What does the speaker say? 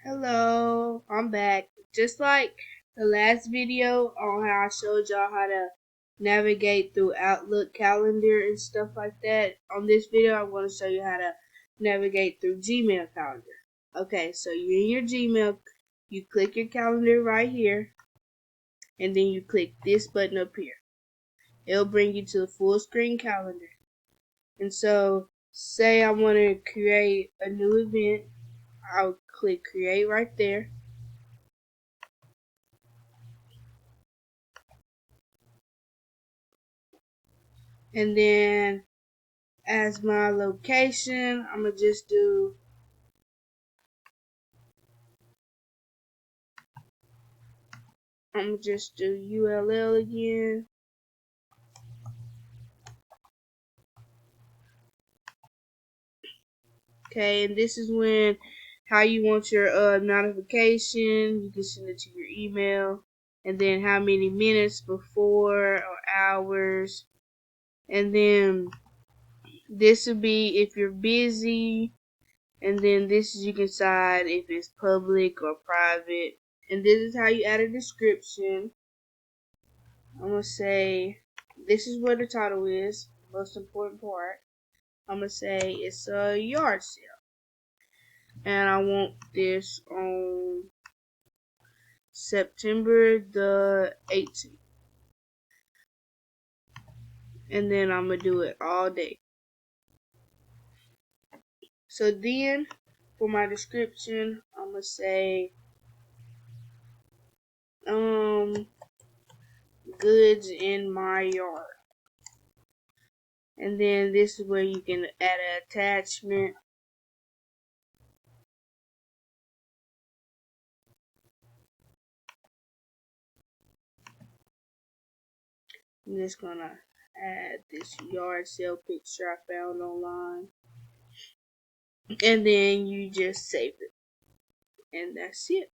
Hello, I'm back. Just like the last video on how I showed y'all how to navigate through Outlook calendar and stuff like that. On this video, I'm going to show you how to navigate through Gmail calendar. Okay, so you're in your Gmail, you click your calendar right here, and then you click this button up here. It'll bring you to the full screen calendar. And so, say I want to create a new event, I'll click create right there. And then as my location, I'm gonna just do ULL again. Okay, and this is when how you want your notification. You can send it to your email, and then how many minutes before or hours, and then this would be if you're busy, and then this is you can decide if it's public or private, and this is how you add a description. I'm gonna say this is what the title is, most important part. I'm gonna say it's a yard sale, and I want this on September the 18th, and then I'm gonna do it all day. So then for my description, I'm gonna say goods in my yard, and then this is where you can add an attachment. I'm just gonna add this yard sale picture I found online, and then you just save it, and that's it.